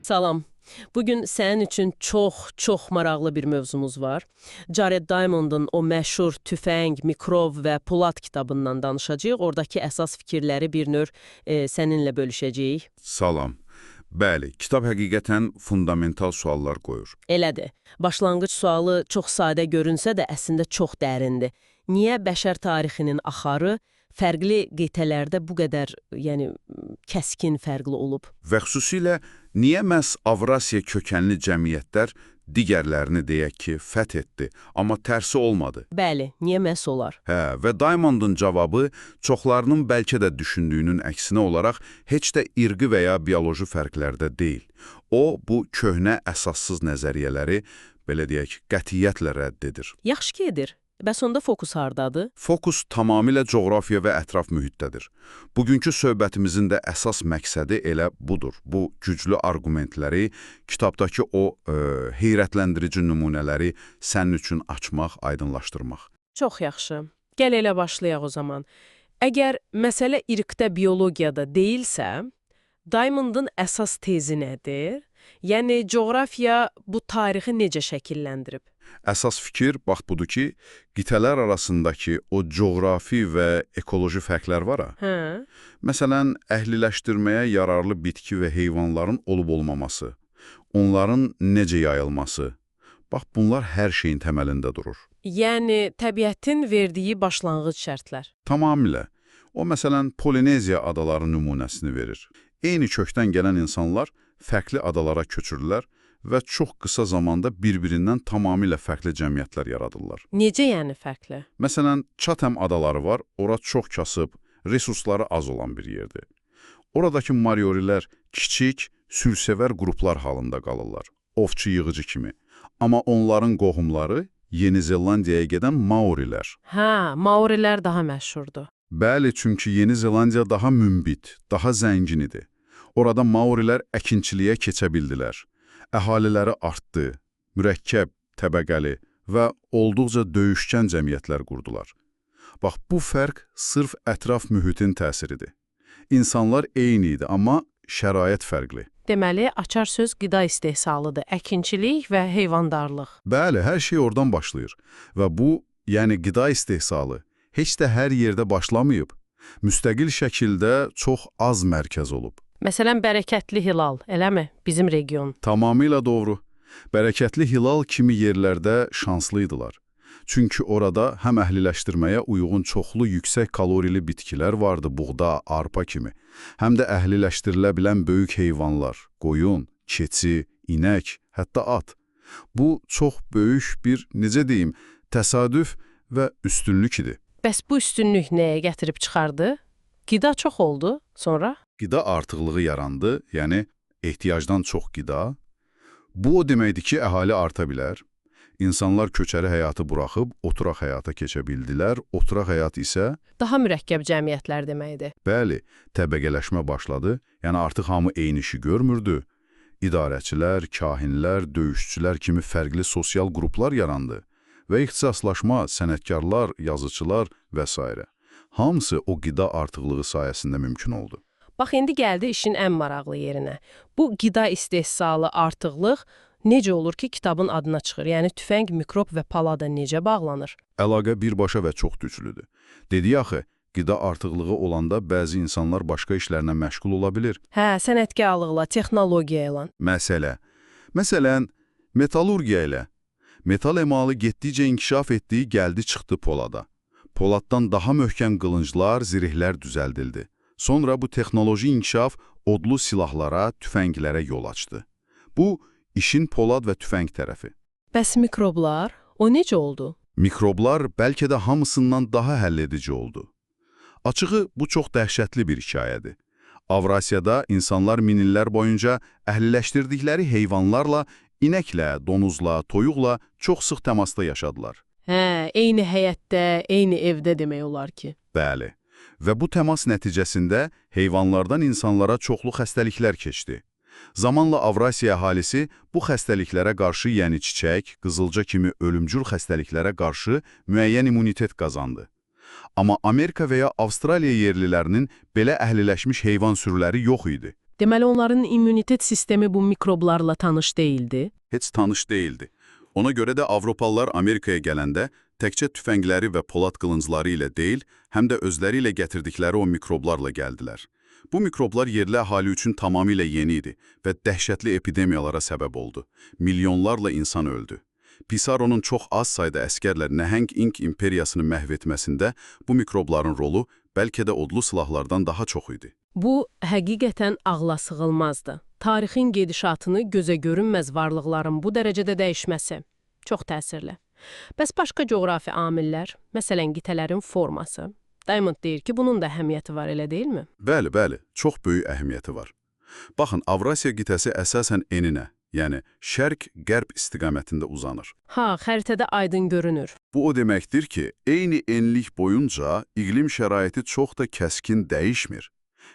Salam. Bugün sənin üçün çox maraqlı bir mövzumuz var. Jared Diamond'ın o məşhur Tüfəng, Mikrov və Polad kitabından danışacağıq. Oradakı əsas fikirləri bir növ səninlə bölüşəcəyik. Salam. Bəli, kitab həqiqətən fundamental suallar qoyur. Elədir. Başlanğıc sualı çox sadə görünsə də əslində çox dərindir. Niyə bəşər tarixinin axarı fərqli qitələrdə bu qədər, kəskin fərqli olub? Və xüsusilə niyə məhz Avrasiya kökənli cəmiyyətlər digərlərini deyək ki, fəth etdi, amma tərsi olmadı? Bəli, niyə məhz olar? Və Diamond'un cavabı çoxlarının bəlkə də düşündüyünün əksinə olaraq heç də irqi və ya bioloji fərqlərdə deyil. O, bu köhnə əsassız nəzəriyyələri, belə deyək, qətiyyətlə rədd edir. Yaxşı ki edir. Bəs onda fokus hardadır? Fokus tamamilə coğrafiya və ətraf mühitdədir. Bugünkü söhbətimizin də əsas məqsədi elə budur. Bu güclü arqumentləri, kitabdakı o heyrətləndirici nümunələri sənin üçün açmaq, aydınlaşdırmaq. Çox yaxşı. Gəl elə başlayaq o zaman. Əgər məsələ irqdə, biologiyada deyilsə, Diamond'ın əsas tezi nədir? Yəni, coğrafiya bu tarixi necə şəkilləndirib? Əsas fikir, bax budur ki, qitələr arasındakı o coğrafi və ekoloji fərqlər var ha? Məsələn, əhliləşdirməyə yararlı bitki və heyvanların olub-olmaması, onların necə yayılması, bax bunlar hər şeyin təməlində durur. Yəni, təbiətin verdiyi başlanğıc şərtlər. Tamamilə. O, məsələn, Polineziya adaları nümunəsini verir. Eyni kökdən gələn insanlar fərqli adalara köçürürlər və çox qısa zamanda bir-birindən tamamilə fərqli cəmiyyətlər yaradırlar. Necə yəni fərqli? Məsələn, Chatham adaları var, ora çox kasıb, resursları az olan bir yerdir. Oradakı Mariorilər kiçik, sülsevər qruplar halında qalırlar, ovçu-yığıcı kimi. Amma onların qohumları Yeni Zelandiyaya gedən Maorilər. Maorilər daha məşhurdur. Bəli, çünki Yeni Zelandiya daha münbit, daha zəngin idi. Orada Maorilər əkinçiliyə keçə bildilər. Əhaliləri artdı, mürəkkəb, təbəqəli və olduqca döyüşkən cəmiyyətlər qurdular. Bax, bu fərq sırf ətraf mühitin təsiridir. İnsanlar eyni idi, amma şərait fərqli. Deməli, açar söz qida istehsalıdır, əkinçilik və heyvandarlıq. Bəli, hər şey oradan başlayır. Və bu, yəni qida istehsalı, heç də hər yerdə başlamayıb. Müstəqil şəkildə çox az mərkəz olub. Məsələn, Bərəkətli Hilal, eləmi? Bizim region. Tamamilə doğru. Bərəkətli Hilal kimi yerlərdə şanslıydılar. Çünki orada həm əhliləşdirməyə uyğun çoxlu yüksək kalorili bitkilər vardı, buğda, arpa kimi. Həm də əhliləşdirilə bilən böyük heyvanlar, qoyun, keçi, inək, hətta at. Bu, çox böyük bir, necə deyim, təsadüf və üstünlük idi. Bəs bu üstünlük nəyə gətirib çıxardı? Qida çox oldu, sonra? Qida artıqlığı yarandı, yəni ehtiyacdan çox qida. Bu o deməkdir ki, əhali arta bilər. İnsanlar köçəri həyatı buraxıb oturaq həyata keçə bildilər. Oturaq həyat isə daha mürəkkəb cəmiyyətlər deməkdir. Bəli, təbəqələşmə başladı. Yəni artıq hamı eyni işi görmürdü. İdarəçilər, kahinlər, döyüşçülər kimi fərqli sosial qruplar yarandı və ixtisaslaşma, sənətkarlar, yazıçılar və s. Hamısı o qida artıqlığı sayəsində mümkün oldu. Bax, indi gəldi işin ən maraqlı yerinə. Bu qida istehsalı artıqlıq necə olur ki, kitabın adına çıxır? Yəni, tüfəng, mikrop və palada necə bağlanır? Əlaqə birbaşa və çox güclüdür. Dedi axı, qida artıqlığı olanda bəzi insanlar başqa işlərlə məşğul ola bilir. Sənətkarlıqla, texnologiya ilə. Məsələn, metalurgiya ilə. Metal emalı getdikcə inkişaf etdiyi gəldi çıxdı polada. Poladdan daha möhkəm qılınclar, zirihlər düzəldildi. Sonra bu texnoloji inkişaf odlu silahlara, tüfənglərə yol açdı. Bu, işin polad və tüfəng tərəfi. Bəs mikroblar, o necə oldu? Mikroblar bəlkə də hamısından daha həlledici oldu. Açığı, bu çox dəhşətli bir hekayədir. Avrasiyada insanlar minillər boyunca əhliləşdirdikləri heyvanlarla, inəklə, donuzla, toyuqla çox sıx təmasda yaşadılar. Eyni həyətdə, eyni evdə demək olar ki. Bəli. Və bu təmas nəticəsində heyvanlardan insanlara çoxlu xəstəliklər keçdi. Zamanla Avrasiya əhalisi bu xəstəliklərə qarşı, yəni çiçək, qızılca kimi ölümcül xəstəliklərə qarşı müəyyən immunitet qazandı. Amma Amerika və ya Avstraliya yerlilərinin belə əhliləşmiş heyvan sürüləri yox idi. Deməli, onların immunitet sistemi bu mikroblarla tanış değildi. Heç tanış değildi. Ona görə də Avropalılar Amerikaya gələndə təkcə tüfəngləri və polad qılıncları ilə deyil, həm də özləri ilə gətirdikləri o mikroblarla gəldilər. Bu mikroblar yerli əhali üçün tamamilə yeni idi və dəhşətli epidemiyalara səbəb oldu. Milyonlarla insan öldü. Pisaro'nun çox az sayda əskərlə nəhəng İnk imperiyasını məhv etməsində bu mikrobların rolu bəlkə də odlu silahlardan daha çox idi. Bu, həqiqətən ağla sığılmazdı. Tarixin gedişatını gözə görünməz varlıqların bu dərəcədə dəyişməsi çox təsirli. Bəs başqa coğrafi amillər, məsələn, qitələrin forması. Diamond deyir ki, bunun da əhəmiyyəti var, elə deyilmi? Bəli, çox böyük əhəmiyyəti var. Baxın, Avrasiya qitəsi əsasən eninə, yəni şərq-qərb istiqamətində uzanır. Xəritədə aydın görünür. Bu o deməkdir ki, eyni enlik boyunca iqlim şəraiti çox da kəskin dəyişmir.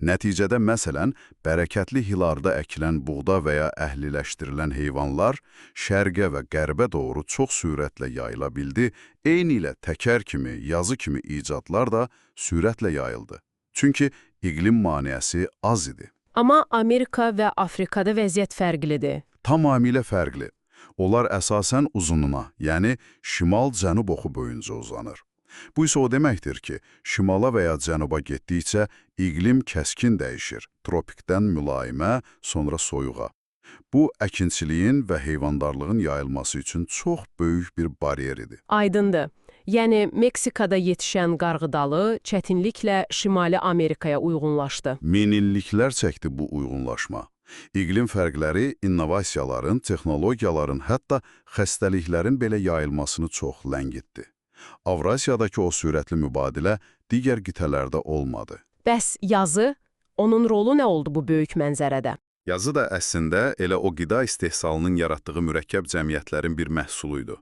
Nəticədə, məsələn, bərəkətli hilarda əkilən buğda və ya əhliləşdirilən heyvanlar şərqə və qərbə doğru çox sürətlə yayıla bildi, eyni ilə təkər kimi, yazı kimi icadlar da sürətlə yayıldı. Çünki iqlim maneəsi az idi. Amma Amerika və Afrikada vəziyyət fərqlidir. Tamamilə fərqli. Onlar əsasən uzununa, yəni şimal-cənub oxu boyunca uzanır. Bu isə o deməkdir ki, şimala və ya cənuba getdikcə iqlim kəskin dəyişir, tropikdən mülayimə, sonra soyuğa. Bu, əkinçiliyin və heyvandarlığın yayılması üçün çox böyük bir bariyer idi. Aydındır. Yəni, Meksikada yetişən qarğıdalı çətinliklə Şimali Amerikaya uyğunlaşdı. Minilliklər çəkdi bu uyğunlaşma. İqlim fərqləri innovasiyaların, texnologiyaların, hətta xəstəliklərin belə yayılmasını çox ləngitdi. Avrasiyadakı o sürətli mübadilə digər qitələrdə olmadı. Bəs yazı, onun rolu nə oldu bu böyük mənzərədə? Yazı da əslində elə o qida istehsalının yaratdığı mürəkkəb cəmiyyətlərin bir məhsuluydu.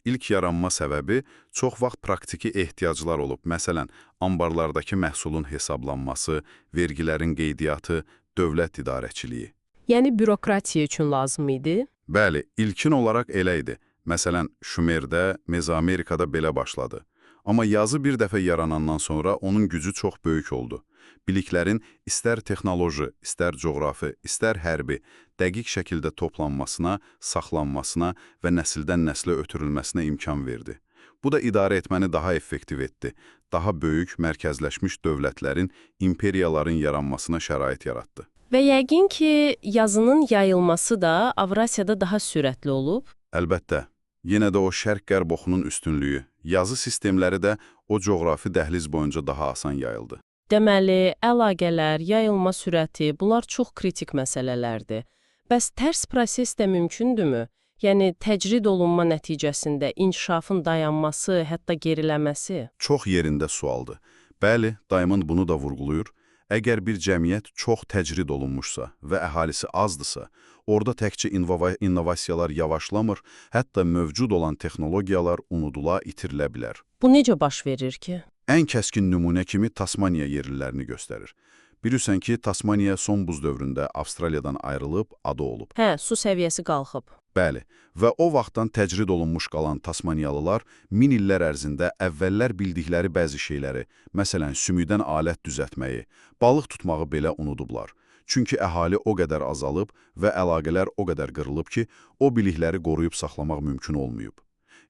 İlk yaranma səbəbi çox vaxt praktiki ehtiyaclar olub. Məsələn, ambarlardakı məhsulun hesablanması, vergilərin qeydiyyatı, dövlət idarəçiliyi. Yəni, bürokratiya üçün lazım idi? Bəli, ilkin olaraq elə idi. Məsələn, Şumerdə, Mezoamerikada belə başladı. Amma yazı bir dəfə yaranandan sonra onun gücü çox böyük oldu. Biliklərin istər texnoloji, istər coğrafi, istər hərbi, dəqiq şəkildə toplanmasına, saxlanmasına və nəsildən nəslə ötürülməsinə imkan verdi. Bu da idarə etməni daha effektiv etdi. Daha böyük, mərkəzləşmiş dövlətlərin, imperiyaların yaranmasına şərait yaratdı. Və yəqin ki, yazının yayılması da Avrasiyada daha sürətli olub? Əlbəttə. Yenə də o şərq-qərb oxunun üstünlüyü, yazı sistemləri də o coğrafi dəhliz boyunca daha asan yayıldı. Deməli, əlaqələr, yayılma sürəti, bunlar çox kritik məsələlərdir. Bəs tərs proses də mümkündürmü? Yəni, təcrid olunma nəticəsində inkişafın dayanması, hətta geriləməsi? Çox yerində sualdır. Bəli, Diamond bunu da vurğulayır. Əgər bir cəmiyyət çox təcrid olunmuşsa və əhalisi azdırsa, orada təkcə innovasiyalar yavaşlamır, hətta mövcud olan texnologiyalar unudula, itirilə bilər. Bu necə baş verir ki? Ən kəskin nümunə kimi Tasmaniya yerlilərini göstərir. Bilirsən ki, Tasmaniya son buz dövründə Avstraliyadan ayrılıb, adı olub. Su səviyyəsi qalxıb. Bəli, və o vaxtdan təcrid olunmuş qalan Tasmaniyalılar 1000 illər ərzində əvvəllər bildikləri bəzi şeyləri, məsələn, sümükdən alət düzəltməyi, balıq tutmağı belə unudublar. Çünki əhali o qədər azalıb və əlaqələr o qədər qırılıb ki, o bilikləri qoruyub saxlamaq mümkün olmayıb.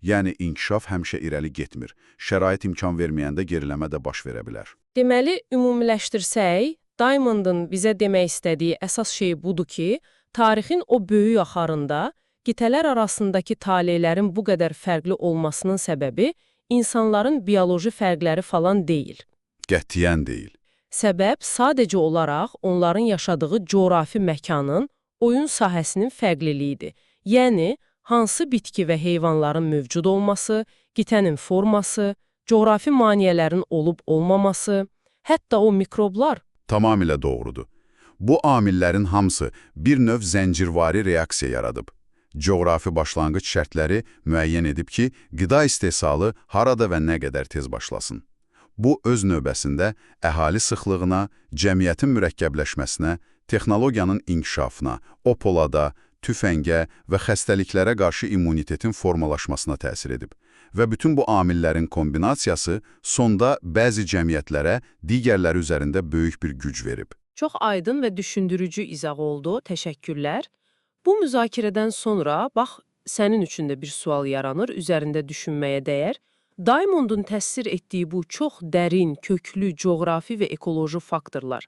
Yəni, inkişaf həmişə irəli getmir. Şərait imkan verməyəndə geriləmə də baş verə bilər. Deməli, ümumiləşdirsək, Diamond'ın bizə demək istədiyi əsas şey budur ki, tarixin o böyük axarında qitələr arasındakı taleylərin bu qədər fərqli olmasının səbəbi insanların bioloji fərqləri falan deyil. Qətiyyən deyil. Səbəb sadəcə olaraq onların yaşadığı coğrafi məkanın, oyun sahəsinin fərqliliyidir. Yəni, hansı bitki və heyvanların mövcud olması, qitənin forması, coğrafi maneələrin olub-olmaması, hətta o mikroblar. Tamamilə doğrudur. Bu amillərin hamısı bir növ zəncirvari reaksiya yaradıb. Coğrafi başlanğıc şərtləri müəyyən edib ki, qida istehsalı harada və nə qədər tez başlasın. Bu, öz növbəsində əhali sıxlığına, cəmiyyətin mürəkkəbləşməsinə, texnologiyanın inkişafına, o polada, tüfəngə və xəstəliklərə qarşı immunitetin formalaşmasına təsir edib. Və bütün bu amillərin kombinasiyası sonda bəzi cəmiyyətlərə digərləri üzərində böyük bir güc verib. Çox aydın və düşündürücü izah oldu. Təşəkkürlər. Bu müzakirədən sonra bax sənin üçün də bir sual yaranır, üzərində düşünməyə dəyər. Diamond'un təsir etdiyi bu çox dərin, köklü coğrafi və ekoloji faktorlar.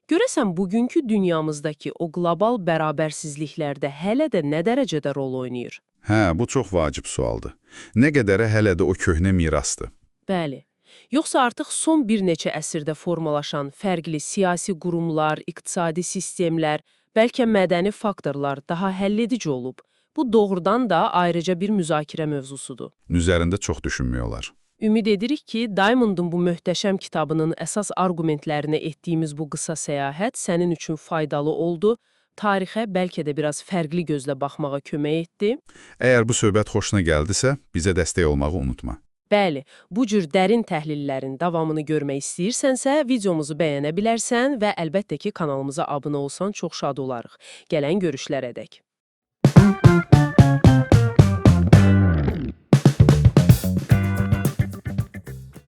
Görəsən bugünkü dünyamızdakı o qlobal bərabərsizliklərdə hələ də nə dərəcədə rol oynayır? Hə, bu çox vacib sualdır. Nə qədərə hələ də o köhnə mirasdır. Bəli. Yoxsa artıq son bir neçə əsrdə formalaşan fərqli siyasi qurumlar, iqtisadi sistemlər, bəlkə mədəni faktorlar daha həlledici olub? Bu doğrudan da ayrıca bir müzakirə mövzusudur. Üzərində çox düşünmüyorlar. Ümid edirik ki, Diamond'un bu möhtəşəm kitabının əsas arqumentlərinə etdiyimiz bu qısa səyahət sənin üçün faydalı oldu, tarixə bəlkə də biraz fərqli gözlə baxmağa kömək etdi. Əgər bu söhbət xoşuna gəldisə, bizə dəstək olmağı unutma. Bəli, bu cür dərin təhlillərin davamını görmək istəyirsənsə, videomuzu bəyənə bilərsən və əlbəttə ki, kanalımıza abunə olsan çox şad olarıq. Gələn görüşlərədək.